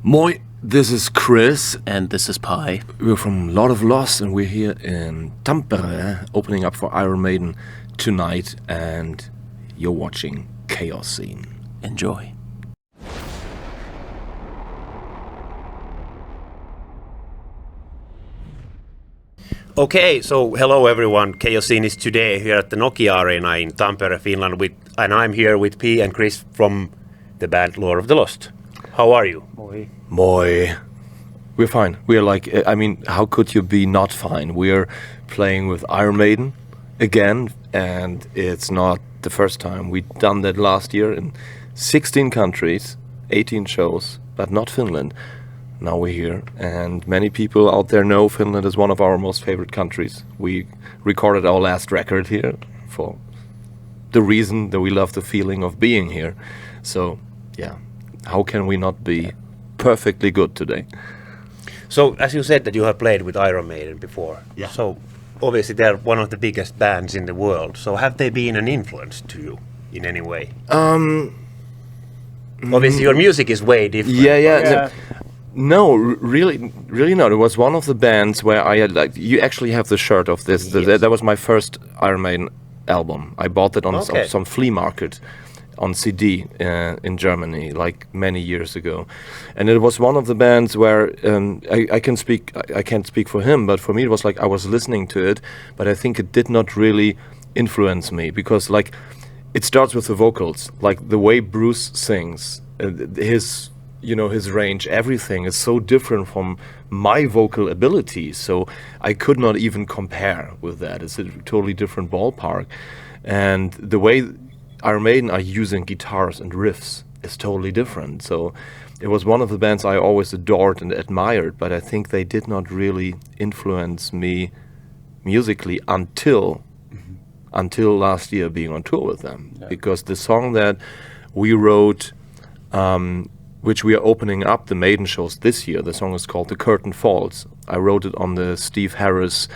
Moi, this is Chris. And this is Pi. We're from Lord of Lost and we're here in Tampere, opening up for Iron Maiden tonight, and you're watching Chaoszine. Enjoy. Okay, so hello everyone. Chaoszine is today here at the Nokia Arena in Tampere, Finland, and I'm here with Pi and Chris from the band Lord of the Lost. How are you? Moi. We're fine. We're like, I mean, how could you be not fine? We're playing with Iron Maiden again, and it's not the first time. We've done that last year in 16 countries, 18 shows, but not Finland. Now we're here, and many people out there know Finland is one of our most favorite countries. We recorded our last record here for the reason that we love the feeling of being here. So, yeah, how can we not be perfectly good today? So, as you said that you have played with Iron Maiden before. Yeah. So, obviously they're one of the biggest bands in the world. So, have they been an influence to you in any way? Obviously your music is way different. Yeah. No, really not. It was one of the bands where I had, like, you actually have the shirt of this. Yes. That was my first Iron Maiden album. I bought it on Okay. some flea market on CD in Germany, like many years ago. And it was one of the bands where I can't speak for him, but for me it was like I was listening to it, but I think it did not really influence me, because like it starts with the vocals, like the way Bruce sings, his range, everything is so different from my vocal ability, so I could not even compare with that. It's a totally different ballpark. And the way Iron Maiden are using guitars and riffs is totally different. So it was one of the bands I always adored and admired, but I think they did not really influence me musically until last year being on tour with them. Yeah. Because the song that we wrote, which we are opening up the Maiden shows this year, the song is called The Curtain Falls. I wrote it on the Steve Harris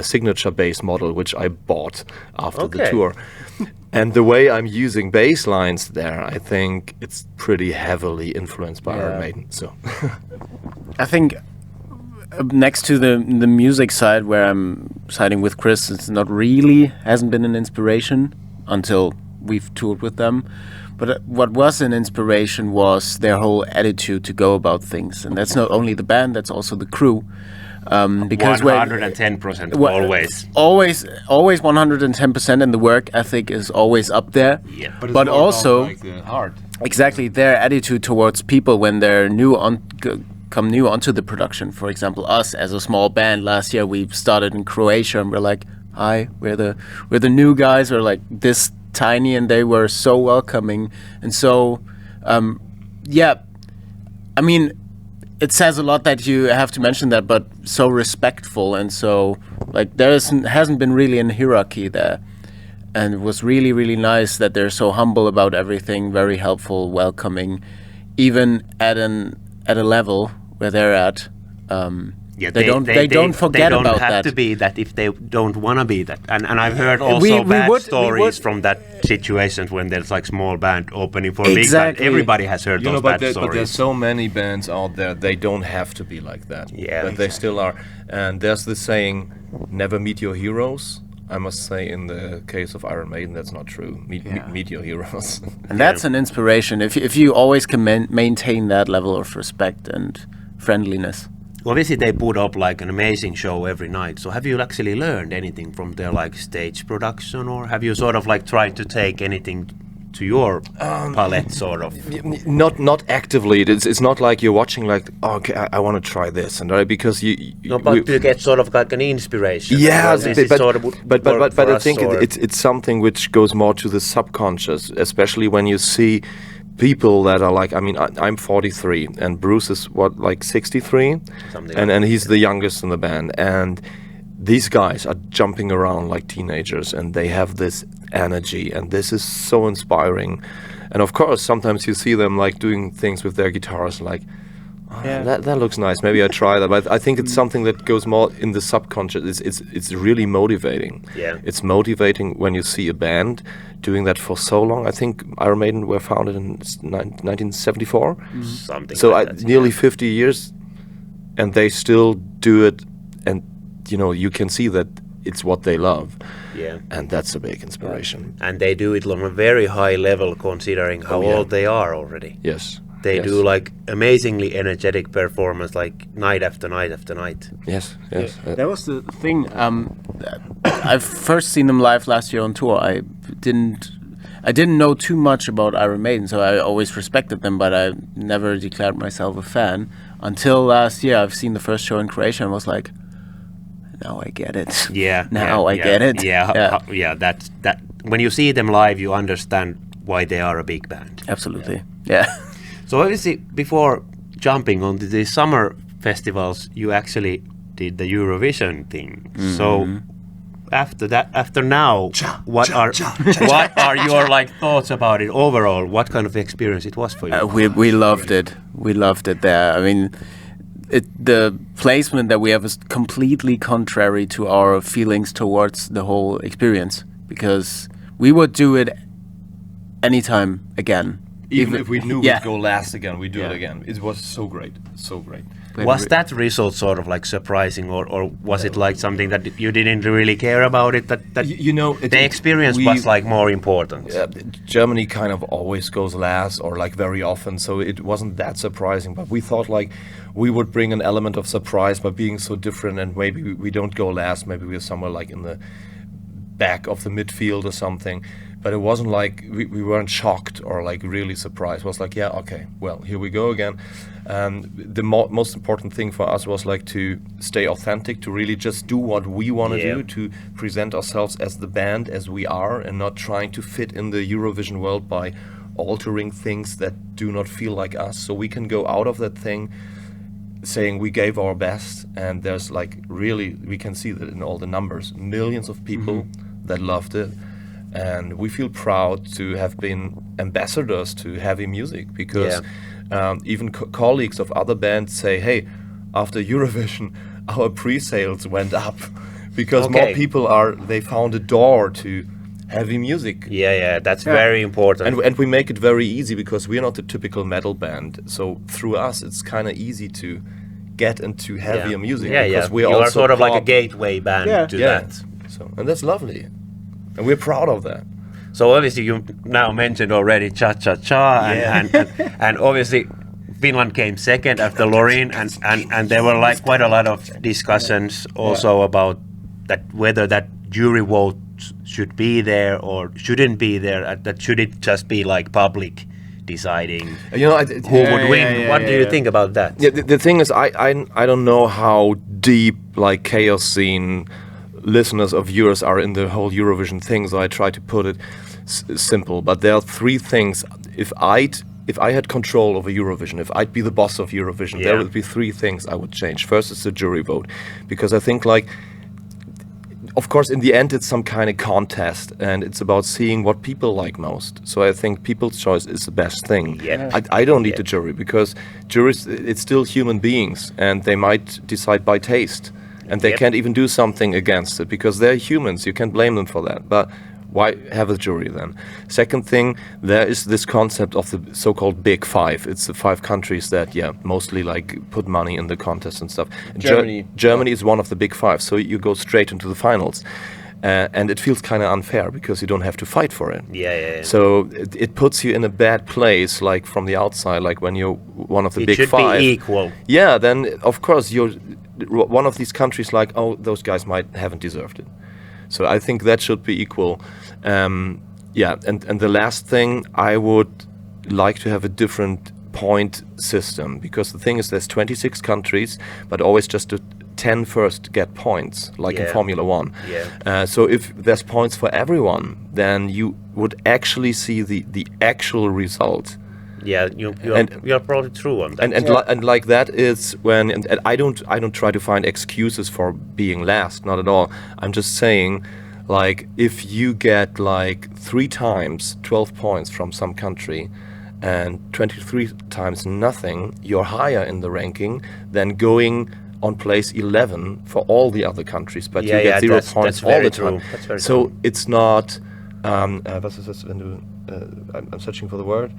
signature bass model, which I bought after the tour. And the way I'm using bass lines there, I think it's pretty heavily influenced by Iron Maiden. So, I think next to the music side, where I'm siding with Chris, it's hasn't been an inspiration until we've toured with them. But what was an inspiration was their whole attitude to go about things, and that's not only the band, that's also the crew. Because 110% always 110%, and the work ethic is always up there. Yeah, but also like the heart. Exactly, their attitude towards people when they're come new onto the production. For example, us as a small band last year, we started in Croatia, and we're like, "Hi, we're the new guys." We're like this tiny, and they were so welcoming, and so I mean, it says a lot that you have to mention that, but so respectful, and so like hasn't been really a hierarchy there, and it was really nice that they're so humble about everything, very helpful, welcoming, even at a level where they're at. They don't forget about that. They don't have to be that if they don't want to be that. And I've heard also bad stories from that situations when there's like small band opening for a big band. Everybody has heard those bad stories. But there's so many bands out there, they don't have to be like that. Yeah, but they still are. And there's the saying, never meet your heroes. I must say, in the case of Iron Maiden, that's not true. Meet your heroes. And that's an inspiration, if you always can maintain that level of respect and friendliness. Obviously they put up like an amazing show every night. So have you actually learned anything from their like stage production, or have you sort of like tried to take anything to your palette sort of? Not actively. It's not like you're watching like, oh, okay, I want to try this, and because but to get sort of like an inspiration. Yeah, but I think it's something which goes more to the subconscious, especially when you see people that are like, I mean, I'm 43 and Bruce is like 63, and he's the youngest in the band, and these guys are jumping around like teenagers, and they have this energy, and this is so inspiring. And of course sometimes you see them like doing things with their guitars like, That looks nice. Maybe I try that. But I think it's something that goes more in the subconscious. It's really motivating. Yeah. It's motivating when you see a band doing that for so long. I think Iron Maiden were founded in 1974. Something So like that. nearly 50 years, and they still do it. And you can see that it's what they love. Yeah. And that's a big inspiration. And they do it on a very high level considering how yeah. old they are already. Yes. They Yes. do like amazingly energetic performance, like night after night after night. Yes. Yes. That was the thing. I've first seen them live last year on tour. I didn't know too much about Iron Maiden, so I always respected them, but I never declared myself a fan until last year. I've seen the first show in Croatia and was like, now I get it. Yeah. Now I get it. Yeah. That's that. When you see them live, you understand why they are a big band. Absolutely. Yeah. So obviously, before jumping onto the summer festivals, you actually did the Eurovision thing. So after now, what are your like thoughts about it overall? What kind of experience it was for you? We loved it. We loved it there. I mean, the placement that we have is completely contrary to our feelings towards the whole experience, because we would do it anytime again. Even if we knew yeah. we'd go last again, we'd do Yeah. it again. It was so great, so great. Was that result sort of like surprising, or was it like something that you didn't really care about it? That the experience was like more important. Germany kind of always goes last, or like very often, so it wasn't that surprising. But we thought like we would bring an element of surprise by being so different, and maybe we don't go last. Maybe we're somewhere like in the back of the midfield or something. But it wasn't like we weren't shocked or like really surprised. It was like, yeah, okay, well, here we go again. The most important thing for us was like to stay authentic, to really just do what we want to do, to present ourselves as the band as we are, and not trying to fit in the Eurovision world by altering things that do not feel like us. So we can go out of that thing saying we gave our best, and there's like really, we can see that in all the numbers, millions of people that loved it. And we feel proud to have been ambassadors to heavy music, because even colleagues of other bands say, hey, after Eurovision, our pre-sales went up because more people they found a door to heavy music. Yeah, that's very important. And we make it very easy, because we're not a typical metal band. So through us, it's kind of easy to get into heavier music. Because we're you also are sort of like a pop. gateway band to that. So, and that's lovely. And we're proud of that. So obviously you now mentioned already Cha Cha Cha, and obviously Finland came second after Loreen, and there were like quite a lot of discussions also about that, whether that jury vote should be there or shouldn't be there. That should it just be like public deciding who would win? What do you think about that? Yeah, the thing is, I don't know how deep like Chaoszine listeners of yours are in the whole Eurovision thing, so I try to put it simple. But there are three things. If I had control over Eurovision, if I'd be the boss of Eurovision, there would be three things I would change. First is the jury vote, because I think like, of course, in the end, it's some kind of contest, and it's about seeing what people like most. So I think people's choice is the best thing. I don't need the jury, because juries, it's still human beings, and they might decide by taste. And they can't even do something against it, because they're humans. You can't blame them for that. But why have a jury then? Second thing, there is this concept of the so-called Big Five. It's the 5 countries that, mostly like put money in the contest and stuff. Germany is one of the Big 5, so you go straight into the finals. And it feels kind of unfair, because you don't have to fight for it. So it puts you in a bad place, like from the outside, like when you're one of the Big 5. It should be equal. Yeah, then of course you're one of these countries, like, oh, those guys haven't deserved it. So I think that should be equal. And the last thing, I would like to have a different point system, because the thing is, there's 26 countries, but always just 10 first get points, like in Formula 1. So if there's points for everyone, then you would actually see the actual result. You're probably true on that. And like that is when, and I don't try to find excuses for being last, not at all. I'm just saying, like, if you get like 3 times 12 points from some country, and 23 times nothing, you're higher in the ranking than going on place 11 for all the other countries, but you get 0 points all the time. That's very so true. it's not. Was ist das, wenn du? I'm searching for the word.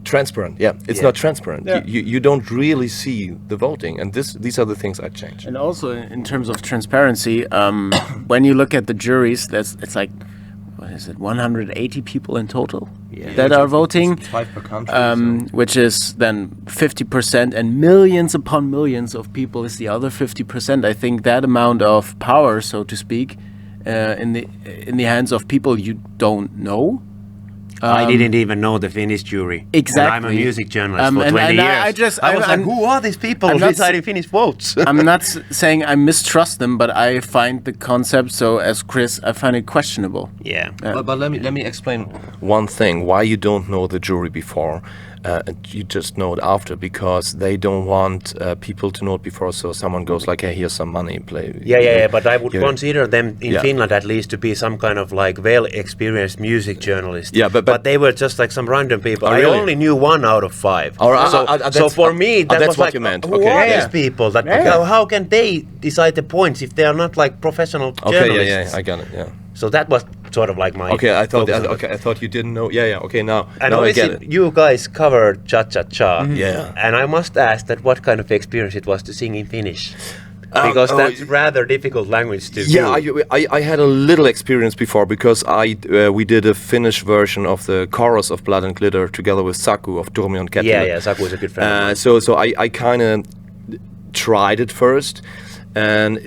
Transparent. Yeah, it's not transparent. Yeah. You don't really see the voting, and these are the things I changed. And also in terms of transparency, when you look at the juries, it's like, what is it, 180 people in total that are voting, It's 5 per country, which is then 50%, and millions upon millions of people is the other 50%. I think that amount of power, so to speak, in the hands of people you don't know. I didn't even know the Finnish jury. Exactly. And I'm a music journalist for 20 and years. I was like, who are these people I'm not deciding Finnish votes? I'm not saying I mistrust them, but I find the concept, so as Chris, I find it questionable. Yeah. But let me explain one thing why you don't know the jury before. And you just know it after, because they don't want people to know it before. So someone goes like, "Hey, here's some money, play." Yeah. But I would consider them in Finland at least to be some kind of like well-experienced music journalist. Yeah, but they were just like some random people. I really? only knew 1 out of 5. Or, So for me, that that's was what like, you meant. who Okay, are yeah. these people? That how can they decide the points if they are not like professional journalists? Yeah, I got it. Yeah. So that was sort of like my I thought. focus on it. Okay, I thought you didn't know. Yeah. Okay, now And I obviously get it. you guys covered Cha Cha Cha. Yeah. And I must ask that what kind of experience it was to sing in Finnish? Because that's rather difficult language to do. I had a little experience before, because we did a Finnish version of the chorus of Blood and Glitter together with Saku of Turmion Kettila. Yeah, Saku is a good friend of mine. So I kind of tried it first, and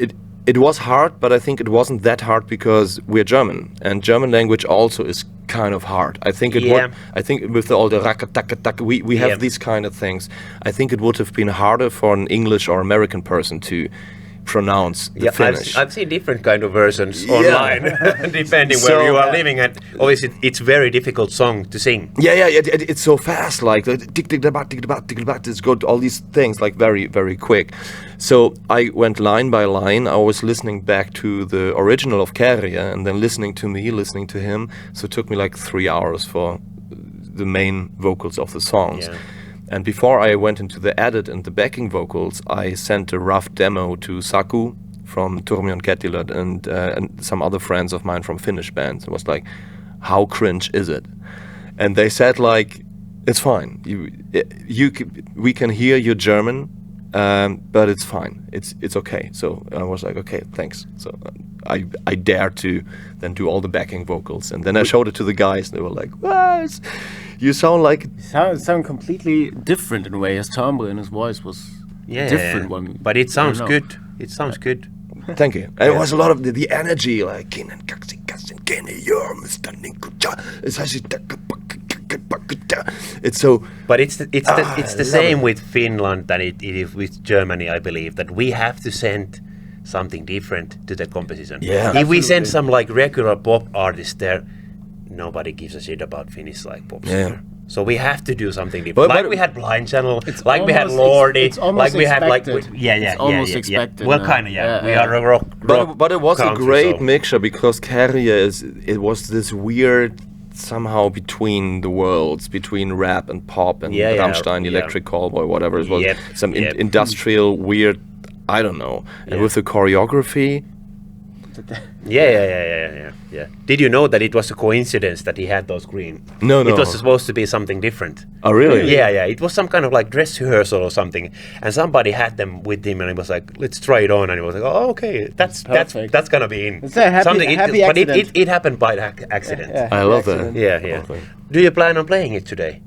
it was hard, but I think it wasn't that hard because we're German, and German language also is kind of hard. I think I think with all the raka-taka-taka, we have these kind of things. I think it would have been harder for an English or American person to pronounce the Finnish. I've seen different kind of versions online, depending where you are living. And obviously, it's very difficult song to sing. Yeah, it's so fast, like it's got all these things like very, very quick. So I went line by line. I was listening back to the original of Kärja, and then listening to me, listening to him. So it took me like 3 hours for the main vocals of the songs. Yeah. And before I went into the edit and the backing vocals, I sent a rough demo to Saku from Turmion Kettila and some other friends of mine from Finnish bands. It was like, how cringe is it? And they said like, it's fine. We can hear you're German, but it's fine. It's okay. So I was like, okay, thanks. So I dared to then do all the backing vocals, and then I showed it to the guys, and they were like, what? You sound like... Sound completely different in a way. His timbre and his voice was different one. But it sounds good. It sounds good. Thank you. And it was a lot of the energy, like... It's so... But it's the same with Finland than it is with Germany, I believe, that we have to send something different to the composition. Yeah. If we send some like regular pop artists there, nobody gives a shit about Finnish like pop singer. So we have to do something different. Like we had Blind Channel, like we had Lordi, it's almost like we had like it's almost expected. Well, kind of, we are a rock. But it was a country, great so. mixture, because Kärja was this weird somehow between the worlds, between rap and pop and Rammstein, Electric Callboy, whatever it was, some industrial weird, I don't know. And with the choreography. Yeah. Did you know that it was a coincidence that he had those green? No. It was supposed to be something different. Oh, really? Yeah. It was some kind of like dress rehearsal or something, and somebody had them with him, and he was like, "Let's try it on," and he was like, "Oh, okay, that's gonna be in." It's a happy but accident. it happened by accident. I love that. Yeah. Okay. Do you plan on playing it today?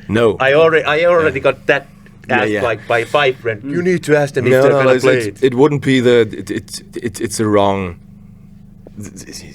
No. I already got that asked like by 5 friends. You need to ask them if they're gonna play it. It wouldn't be it's the wrong.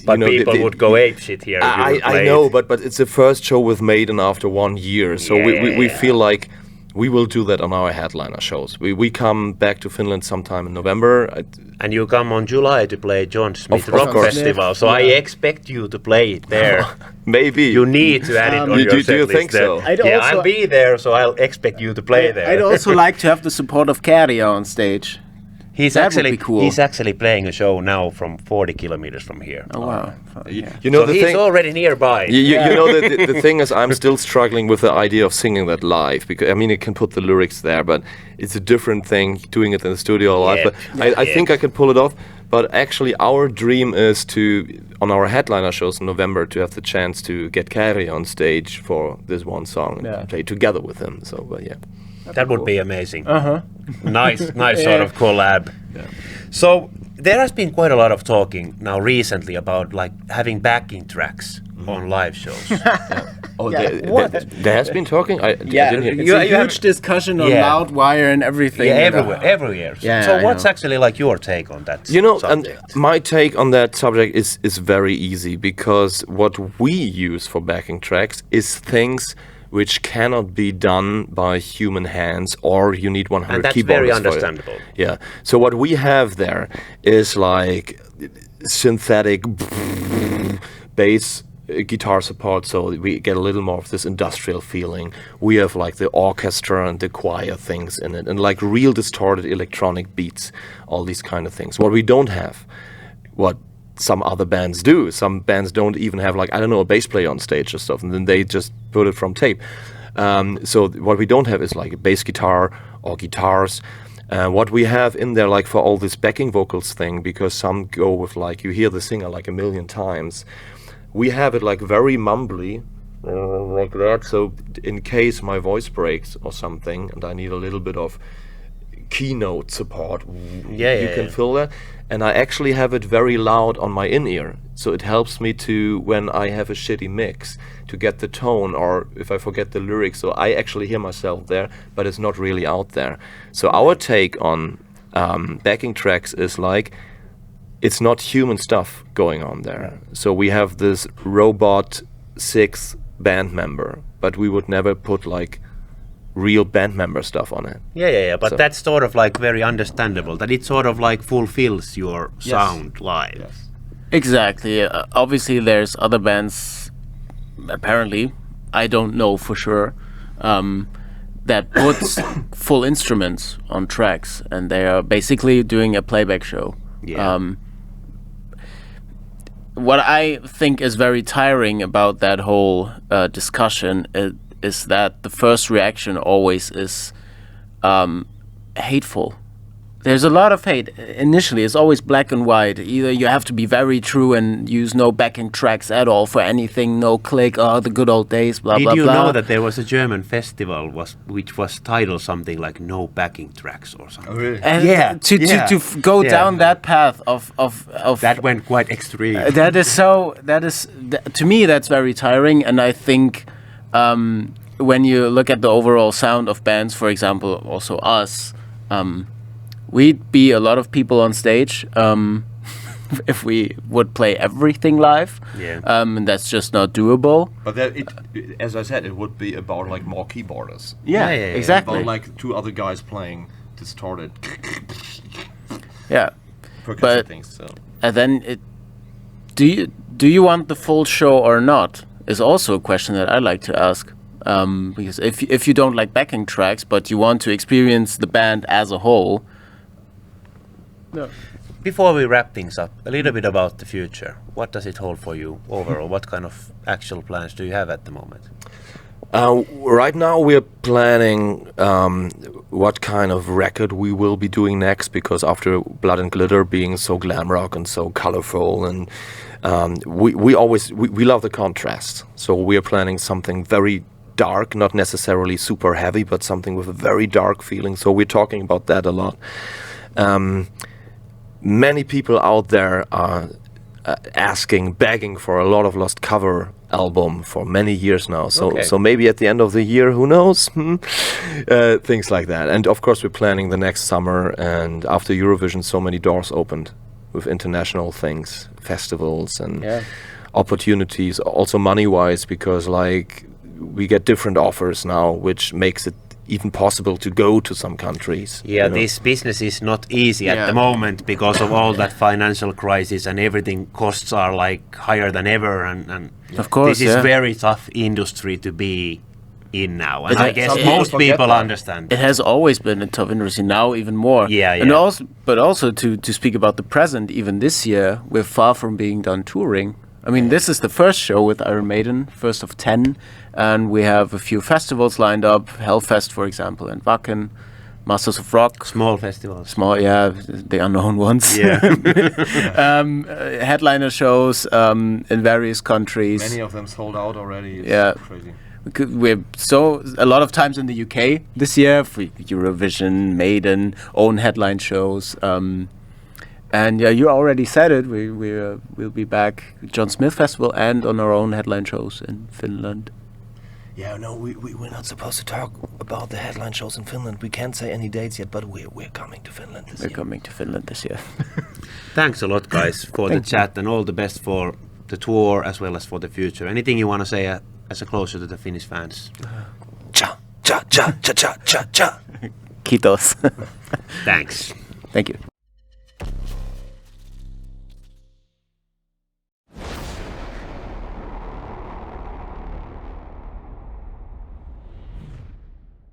But people would go ape shit here. I know, but it's the first show with Maiden after 1 year, so we feel like we will do that on our headliner shows. We come back to Finland sometime in November. And you come on July to play John Smith Of Rock course. Festival, so I expect you to play it there. Maybe. You need to add it on your do set you list think there. so? I'll be there, so I'll expect you to play there. I'd also like to have the support of Kärja on stage. He's That would actually be cool. he's actually playing a show now from 40 kilometers from here. Oh wow. You know So the he's thing. already nearby. You know the thing is, I'm still struggling with the idea of singing that live, because I mean, you can put the lyrics there, but it's a different thing doing it in the studio live. Yeah. But I think I could pull it off. But actually, our dream is to, on our headliner shows in November, to have the chance to get Kari on stage for this one song and play together with him. So, but yeah. That would be amazing. Nice sort of collab. Yeah. So there has been quite a lot of talking now recently about like having backing tracks on live shows. Oh, What? there has been talking. I didn't hear. It's a huge discussion on Loudwire and everything. everywhere. Yeah, So I what's know. actually like your take on that? You know, and subject? my take on that subject is very easy, because what we use for backing tracks is things which cannot be done by human hands, or you need 100 And that's keyboardists very for it. understandable. Yeah. So what we have there is like synthetic bass guitar support, so we get a little more of this industrial feeling. We have like the orchestra and the choir things in it, and like real distorted electronic beats, all these kind of things. What we don't have, what some other bands do. Some bands don't even have, like, I don't know, a bass player on stage or stuff, and then they just put it from tape. So what we don't have is like a bass guitar or guitars. What we have in there, like for all this backing vocals thing, because some go with like, you hear the singer like a million times, we have it like very mumbly, like that. So in case my voice breaks or something and I need a little bit of keynote support, you can fill that. And I actually have it very loud on my in-ear, so it helps me to, when I have a shitty mix, to get the tone, or if I forget the lyrics, so I actually hear myself there, but it's not really out there. So our take on backing tracks is like, it's not human stuff going on there. So we have this robot sixth band member, but we would never put like real band member stuff on it. But So- that's sort of like very understandable, that it sort of like fulfills your sound live. Exactly. Obviously, there's other bands, apparently, I don't know for sure, that puts full instruments on tracks, and they are basically doing a playback show. What I think is very tiring about that whole discussion is that the first reaction always is hateful. There's a lot of hate. Initially, it's always black and white. Either you have to be very true and use no backing tracks at all for anything, no click, oh, the good old days, blah, blah, Did you blah. know that there was a German festival which was titled something like "No Backing Tracks" or something? really? And to go down that path of That went quite extreme. to me, that's very tiring. And I think when you look at the overall sound of bands, for example, also us, we'd be a lot of people on stage if we would play everything live. And that's just not doable. But that as I said, it would be about like more keyboarders. Exactly. About like two other guys playing distorted Yeah. percussive But- things. So. And then do you want the full show or not is also a question that I like to ask. Because if you don't like backing tracks, but you want to experience the band as a whole. Before we wrap things up, a little bit about the future. What does it hold for you overall? What kind of actual plans do you have at the moment? Right now we're planning what kind of record we will be doing next, because after Blood and Glitter being so glam rock and so colorful, and we love the contrast, so we're planning something very dark, not necessarily super heavy, but something with a very dark feeling. So we're talking about that a lot. Many people out there are begging for a Lot of Lost cover album for many years now. So maybe at the end of the year, who knows? Things like that. And of course, we're planning the next summer. And after Eurovision, so many doors opened with international things, festivals and opportunities, also money-wise, because like we get different offers now, which makes it even possible to go to some countries. Yeah, this business is not easy at the moment because of all that financial crisis, and everything costs are like higher than ever, and of course this is very tough industry to be in now, and It I guess some people most forget people that. understand. It has always been a top industry, now even more. Yeah, And yeah. also, but also to speak about the present, even this year, we're far from being done touring. I mean, this is the first show with Iron Maiden, first of 10, and we have a few festivals lined up, Hellfest, for example, and Wacken, Masters of Rock. Small festivals. Small, yeah, the unknown ones. Yeah. Headliner shows in various countries. Many of them sold out already. It's Yeah. crazy. We're so a lot of times in the UK this year for Eurovision, Maiden, own headline shows, and yeah, you already said it. We'll be back John Smith Festival and on our own headline shows in Finland. Yeah, no, we're not supposed to talk about the headline shows in Finland. We can't say any dates yet, but we're coming to Finland this We're year. coming to Finland this year. Thanks a lot, guys, for the Thank you. chat, and all the best for the tour as well as for the future. Anything you want to say as a closure to the Finnish fans? Cha, cha, cha, cha, cha, cha, cha. Kiitos. Thanks. Thank you.